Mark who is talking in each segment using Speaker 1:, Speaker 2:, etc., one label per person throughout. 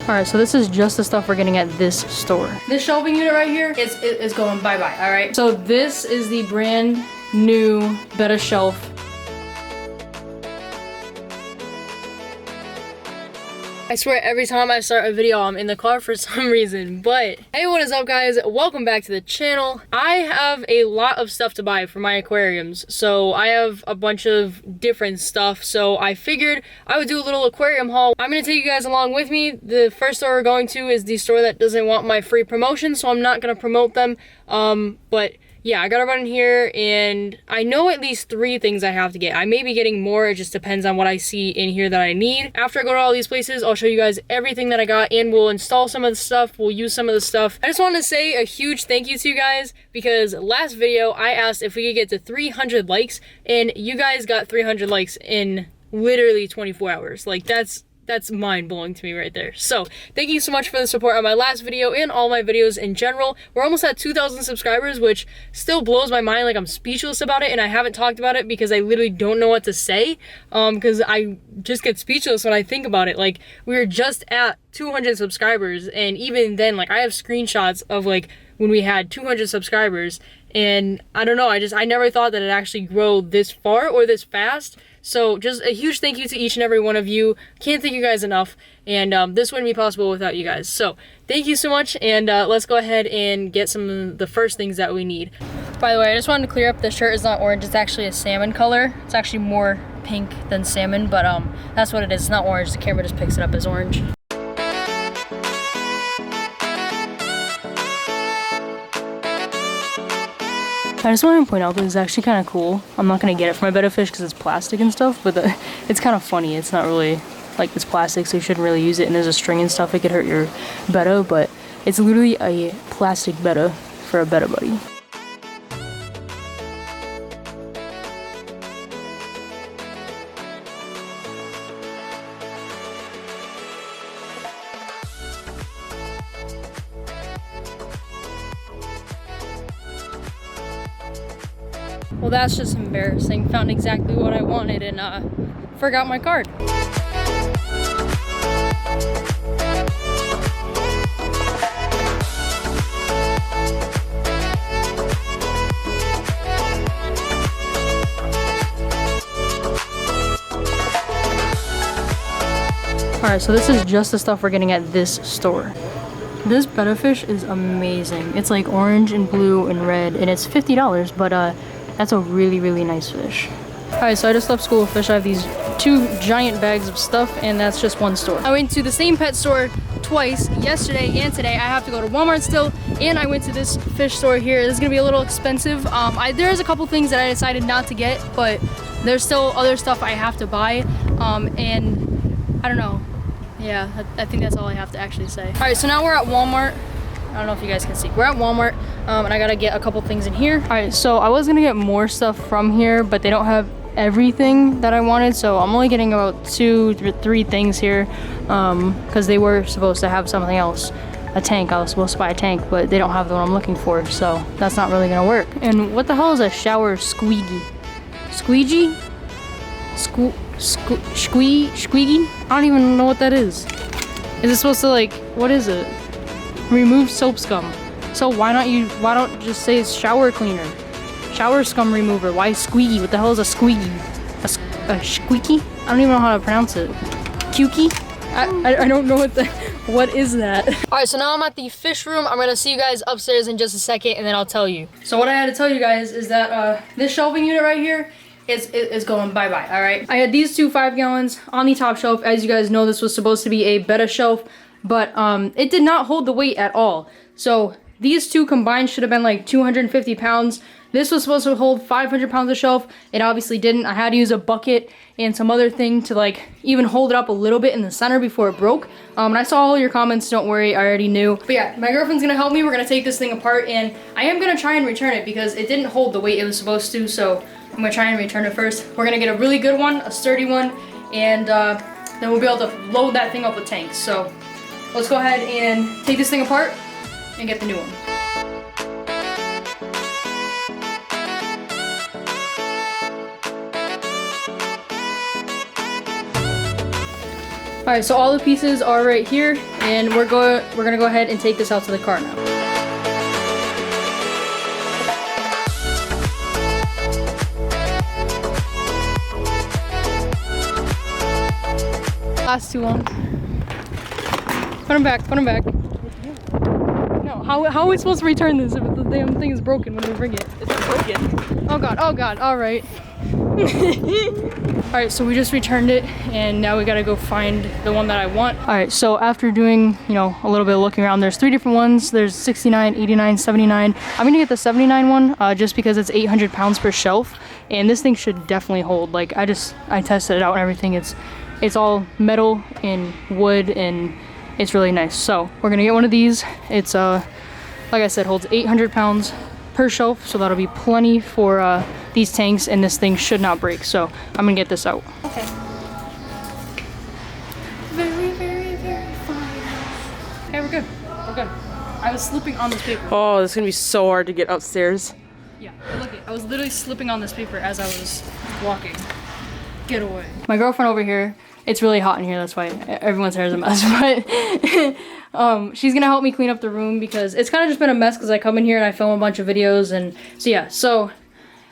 Speaker 1: Alright, so this is just the stuff we're getting at this store. This shelving unit right here is going bye-bye, alright? So this is the brand new Betta shelf. I swear every time I start a video I'm in the car for some reason, but hey, what is up guys? Welcome back to the channel. I have a lot of stuff to buy for my aquariums, so I have a bunch of different stuff, so I figured I would do a little aquarium haul. I'm gonna take you guys along with me. The first store we're going to is the store that doesn't want my free promotion, so I'm not gonna promote them, but yeah, I gotta run in here, and I know at least 3 things I have to get. I may be getting more, it just depends on what I see in here that I need. After I go to all these places, I'll show you guys everything that I got, and we'll install some of the stuff, we'll use some of the stuff. I just want to say a huge thank you to you guys, because last video I asked if we could get to 300 likes, and you guys got 300 likes in literally 24 hours. Like, that's mind-blowing to me right there. So thank you so much for the support on my last video and all my videos in general. We're almost at 2,000 subscribers, which still blows my mind. Like, I'm speechless about it, and I haven't talked about it because I literally don't know what to say, because I just get speechless when I think about it. Like, we were just at 200 subscribers, and even then, like, I have screenshots of like when we had 200 subscribers, and I don't know, I never thought that it'd actually grow this far or this fast. So just a huge thank you to each and every one of you. Can't thank you guys enough, and this wouldn't be possible without you guys. So thank you so much, and let's go ahead and get some of the first things that we need. By the way, I just wanted to clear up, the shirt is not orange, it's actually a salmon color. It's actually more pink than salmon, but that's what it is. It's not orange, the camera just picks it up as orange. I just want to point out that it's actually kind of cool. I'm not going to get it for my Betta fish because it's plastic and stuff, but it's kind of funny. It's not really, like, it's plastic, so you shouldn't really use it, and there's a string and stuff. It could hurt your Betta, but it's literally a plastic Betta for a Betta buddy. Well, that's just embarrassing. Found exactly what I wanted and forgot my card. Alright, so this is just the stuff we're getting at this store. This Betta fish is amazing. It's like orange and blue and red, and it's $50, but that's a really, really nice fish. Alright, so I just left school with fish. I have these 2 giant bags of stuff, and that's just one store. I went to the same pet store twice, yesterday and today. I have to go to Walmart still, and I went to this fish store here. This is gonna be a little expensive. There's a couple things that I decided not to get, but there's still other stuff I have to buy, and I don't know. Yeah, I think that's all I have to actually say. Alright, so now we're at Walmart. I don't know if you guys can see. We're at Walmart, and I gotta get a couple things in here. Alright, so I was gonna get more stuff from here, but they don't have everything that I wanted, so I'm only getting about 2 or 3 things here, because they were supposed to have something else. A tank. I was supposed to buy a tank, but they don't have the one I'm looking for, so that's not really gonna work. And what the hell is a shower squeegee? Squeegee? Squeegee? I don't even know what that is. Is it supposed to, like, what is it? Remove soap scum. So why don't just say shower cleaner? Shower scum remover. Why squeaky? What the hell is a squeaky? A squeaky? I don't even know how to pronounce it. Kukey? I don't know what is that? Alright, so now I'm at the fish room. I'm gonna see you guys upstairs in just a second, and then I'll tell you. So what I had to tell you guys is that this shelving unit right here is going bye-bye, alright? I had these 2 5 gallons on the top shelf. As you guys know, this was supposed to be a Betta shelf, but it did not hold the weight at all. So these 2 combined should have been like 250 pounds. This was supposed to hold 500 pounds of shelf. It obviously didn't. I had to use a bucket and some other thing to like even hold it up a little bit in the center before it broke. And I saw all your comments, don't worry, I already knew. But yeah, my girlfriend's gonna help me. We're gonna take this thing apart, and I am gonna try and return it because it didn't hold the weight it was supposed to, so I'm gonna try and return it first. We're gonna get a really good one, a sturdy one, and then we'll be able to load that thing up with tanks. So let's go ahead and take this thing apart and get the new one. right, so all the pieces are right here, and we're gonna go ahead and take this out to the car now. Last two ones. Put them back, put them back. No, how are we supposed to return this if the damn thing is broken when we bring it?
Speaker 2: It's broken.
Speaker 1: Oh god, alright. Alright, so we just returned it, and now we gotta go find the one that I want. Alright, so after doing, you know, a little bit of looking around, there's 3 different ones. There's 69, 89, 79. I'm gonna get the 79 one, just because it's 800 pounds per shelf, and this thing should definitely hold. Like, I tested it out and everything. It's all metal and wood, and it's really nice. So we're gonna get one of these. It's like I said, holds 800 pounds per shelf, so that'll be plenty for these tanks, and this thing should not break. So I'm gonna get this out. Okay. Very, very, very fine. Okay, we're good. We're good. I was slipping on this paper.
Speaker 2: Oh, this is gonna be so hard to get upstairs.
Speaker 1: Yeah, look, I was literally slipping on this paper as I was walking. Get away. My girlfriend over here, it's really hot in here, that's why everyone's hair is a mess, but she's gonna help me clean up the room because it's kind of just been a mess because I come in here and I film a bunch of videos, and so yeah, so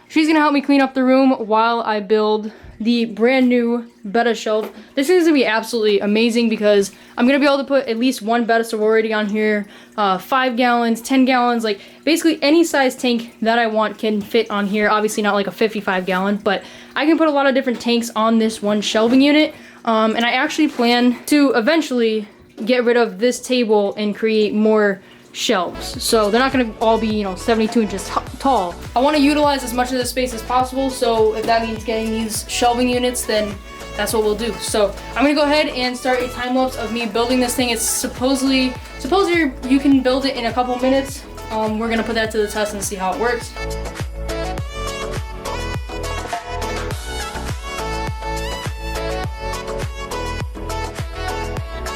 Speaker 1: she's gonna help me clean up the room while I build the brand new Betta shelf. This is gonna be absolutely amazing because I'm gonna be able to put at least one Betta sorority on here, 5 gallons, 10 gallons, like basically any size tank that I want can fit on here. Obviously not like a 55 gallon, but I can put a lot of different tanks on this one shelving unit. And I actually plan to eventually get rid of this table and create more shelves. So they're not gonna all be, you know, 72 inches tall. I wanna utilize as much of the space as possible, so if that means getting these shelving units, then that's what we'll do. So I'm gonna go ahead and start a time lapse of me building this thing. It's supposedly you can build it in a couple minutes. We're gonna put that to the test and see how it works.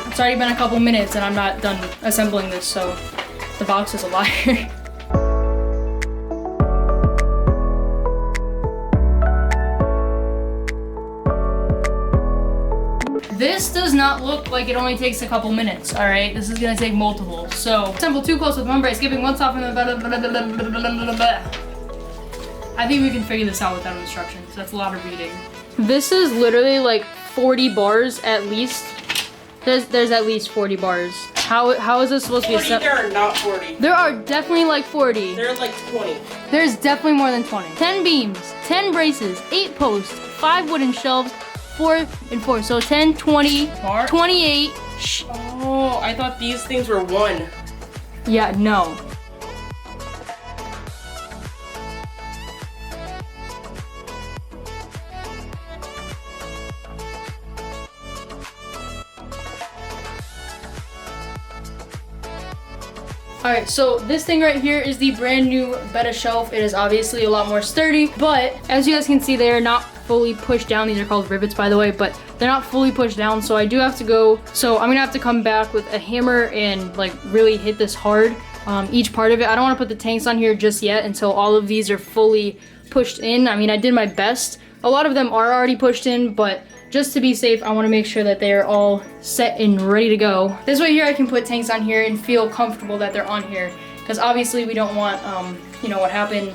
Speaker 1: It's already been a couple minutes and I'm not done assembling this, so the box is a liar. This does not look like it only takes a couple minutes, all right? This is gonna take multiple. So, assemble 2 close with 1 brace, skipping 1 top and I think we can figure this out without instructions. That's a lot of reading. This is literally like 40 bars at least. There's at least 40 bars. How is this supposed to be?
Speaker 2: 40, there are not 40.
Speaker 1: There are definitely like 40.
Speaker 2: There are like 20.
Speaker 1: There's definitely more than 20. 10 beams, 10 braces, 8 posts, 5 wooden shelves, 4 and 4. So 10, 20, 28.
Speaker 2: Oh, I thought these things were 1.
Speaker 1: Yeah, no. Alright, so this thing right here is the brand new Betta shelf. It is obviously a lot more sturdy, but as you guys can see, they are not fully pushed down. These are called rivets, by the way, but they're not fully pushed down, so I do have to go. So I'm gonna have to come back with a hammer and like really hit this hard, each part of it. I don't want to put the tanks on here just yet until all of these are fully pushed in. I mean, I did my best. A lot of them are already pushed in, but just to be safe, I want to make sure that they are all set and ready to go. This way here, I can put tanks on here and feel comfortable that they're on here. Because obviously we don't want, you know, what happened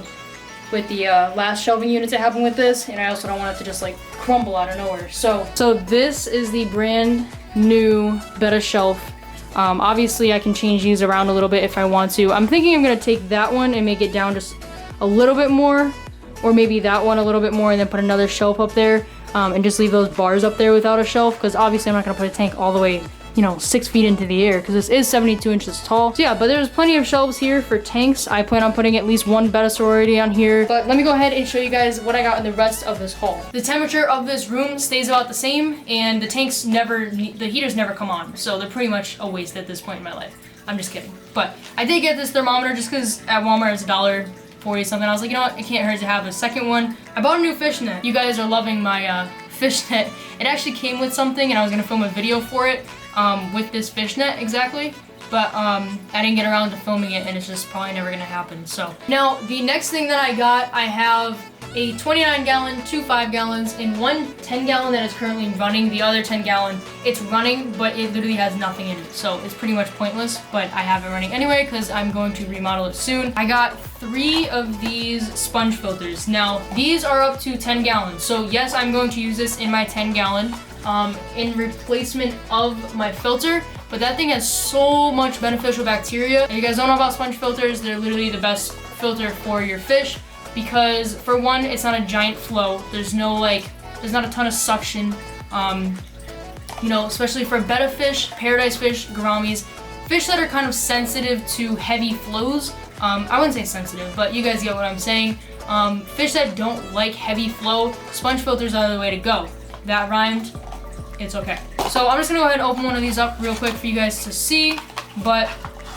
Speaker 1: with the last shelving units that happened with this. And I also don't want it to just like crumble out of nowhere. So this is the brand new Betta shelf. Obviously I can change these around a little bit if I want to. I'm thinking I'm going to take that one and make it down just a little bit more. Or maybe that one a little bit more and then put another shelf up there. And just leave those bars up there without a shelf, because obviously I'm not gonna put a tank all the way, you know, 6 feet into the air, because this is 72 inches tall. So yeah, but there's plenty of shelves here for tanks. I plan on putting at least 1 Betta sorority on here. But let me go ahead and show you guys what I got in the rest of this haul. The temperature of this room stays about the same, and the tanks the heaters never come on, so they're pretty much a waste at this point in my life. I'm just kidding. But I did get this thermometer just because at Walmart it's $1.40 something. I was like, you know what, it can't hurt to have a second one. I bought a new fishnet. You guys are loving my fishnet. It actually came with something and I was gonna film a video for it with this fishnet exactly, but I didn't get around to filming it and it's just probably never gonna happen. So now the next thing that I got, I have a 29 gallon, 2 5 gallons, and one 10 gallon that is currently running. The other 10 gallon, it's running, but it literally has nothing in it. So it's pretty much pointless, but I have it running anyway because I'm going to remodel it soon. I got 3 of these sponge filters. Now, these are up to 10 gallons. So yes, I'm going to use this in my 10 gallon in replacement of my filter. But that thing has so much beneficial bacteria. If you guys don't know about sponge filters, they're literally the best filter for your fish because for one, it's not a giant flow. There's not a ton of suction. You know, especially for betta fish, paradise fish, gouramis, fish that are kind of sensitive to heavy flows. I wouldn't say sensitive, but you guys get what I'm saying. Fish that don't like heavy flow, sponge filters are the way to go. That rhymed. It's okay. So I'm just gonna go ahead and open one of these up real quick for you guys to see, but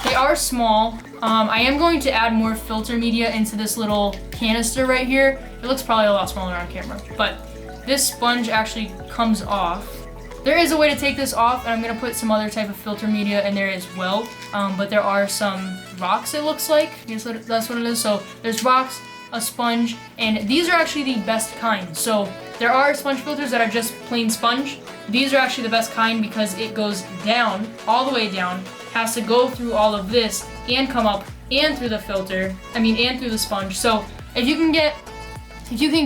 Speaker 1: they are small. I am going to add more filter media into this little canister right here. It looks probably a lot smaller on camera, but this sponge actually comes off. There is a way to take this off, and I'm gonna put some other type of filter media in there as well, but there are some rocks, it looks like. I guess that's what it is. So there's rocks, a sponge, and these are actually the best kind. So there are sponge filters that are just plain sponge. These are actually the best kind because it goes down, all the way down, has to go through all of this and come up and through the filter, and through the sponge. So if you can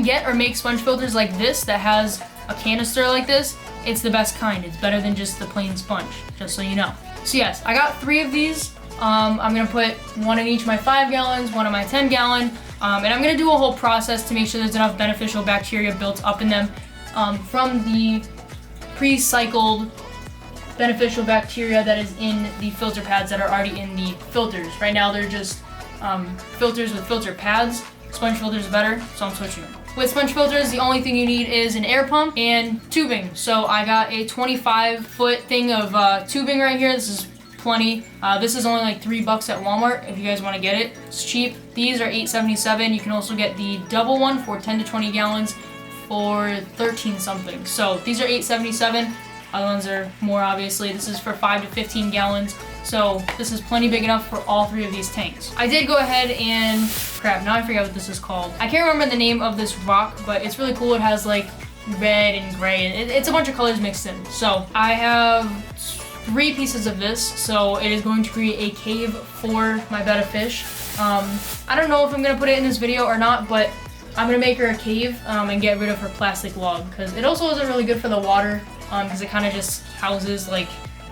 Speaker 1: get or make sponge filters like this that has a canister like this, it's the best kind. It's better than just the plain sponge, just so you know. So yes, I got 3 of these. I'm gonna put one in each of my 5 gallons, one in my 10 gallon, and I'm gonna do a whole process to make sure there's enough beneficial bacteria built up in them from the pre-cycled beneficial bacteria that is in the filter pads that are already in the filters. Right now they're just filters with filter pads. Sponge filters are better, so I'm switching them. With sponge filters, the only thing you need is an air pump and tubing. So I got a 25-foot thing of tubing right here. This is plenty. This is only like $3 at Walmart if you guys want to get it. It's cheap. These are $8.77. You can also get the double one for 10 to 20 gallons for 13 something. So these are $8.77. Other ones are more, obviously. This is for 5 to 15 gallons. So this is plenty big enough for all 3 of these tanks. I did go ahead and, crap, now I forget what this is called. I can't remember the name of this rock, but it's really cool. It has like red and gray, and it's a bunch of colors mixed in. So I have 3 pieces of this, so it is going to create a cave for my betta fish. I don't know if I'm gonna put it in this video or not, but I'm gonna make her a cave and get rid of her plastic log, because it also isn't really good for the water, because it kind of just houses like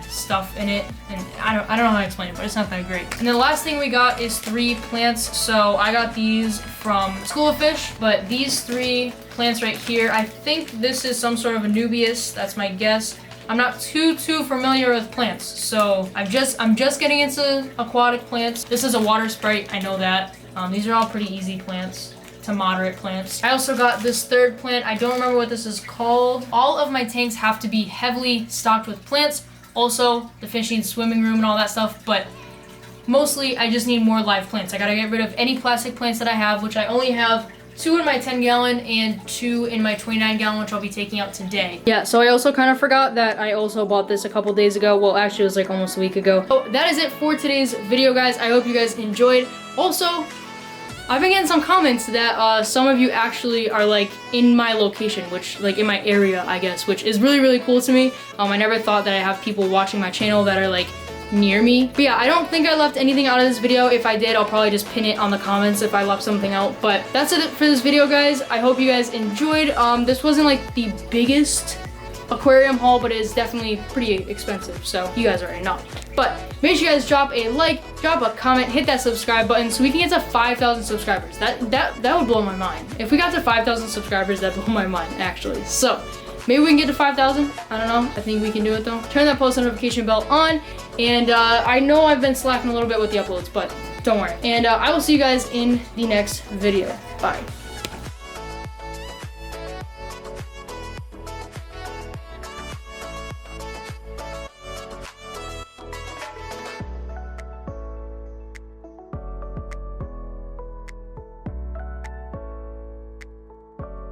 Speaker 1: stuff in it, and I don't know how to explain it, but it's not that great. And then the last thing we got is 3 plants. So I got these from School of Fish, but these 3 plants right here, I think this is some sort of a Nubius, that's my guess. I'm not too familiar with plants, so I'm just getting into aquatic plants. This is a water sprite, I know that. These are all pretty easy plants to moderate plants. I also got this 3rd plant. I don't remember what this is called. All of my tanks have to be heavily stocked with plants. Also, the fish need swimming room and all that stuff, but mostly I just need more live plants. I gotta get rid of any plastic plants that I have, which I only have 2 in my 10 gallon and 2 in my 29 gallon, which I'll be taking out today. Yeah, so I also kind of forgot that I also bought this a couple days ago. Well, actually it was like almost a week ago. So that is it for today's video, guys. I hope you guys enjoyed. Also, I've been getting some comments that some of you actually are like in my location, which like in my area, I guess, which is really, really cool to me. I never thought that I have people watching my channel that are like near me. But yeah, I don't think I left anything out of this video. If I did, I'll probably just pin it on the comments if I left something out. But that's it for this video, guys. I hope you guys enjoyed. This wasn't like the biggest aquarium haul, but it is definitely pretty expensive, so you guys already know. But make sure you guys drop a like, drop a comment, hit that subscribe button so we can get to 5,000 subscribers. That would blow my mind. If we got to 5,000 subscribers, that'd blow my mind, actually. So maybe we can get to 5,000. I don't know. I think we can do it though. Turn that post notification bell on, and I know I've been slacking a little bit with the uploads, but don't worry. And I will see you guys in the next video. Bye.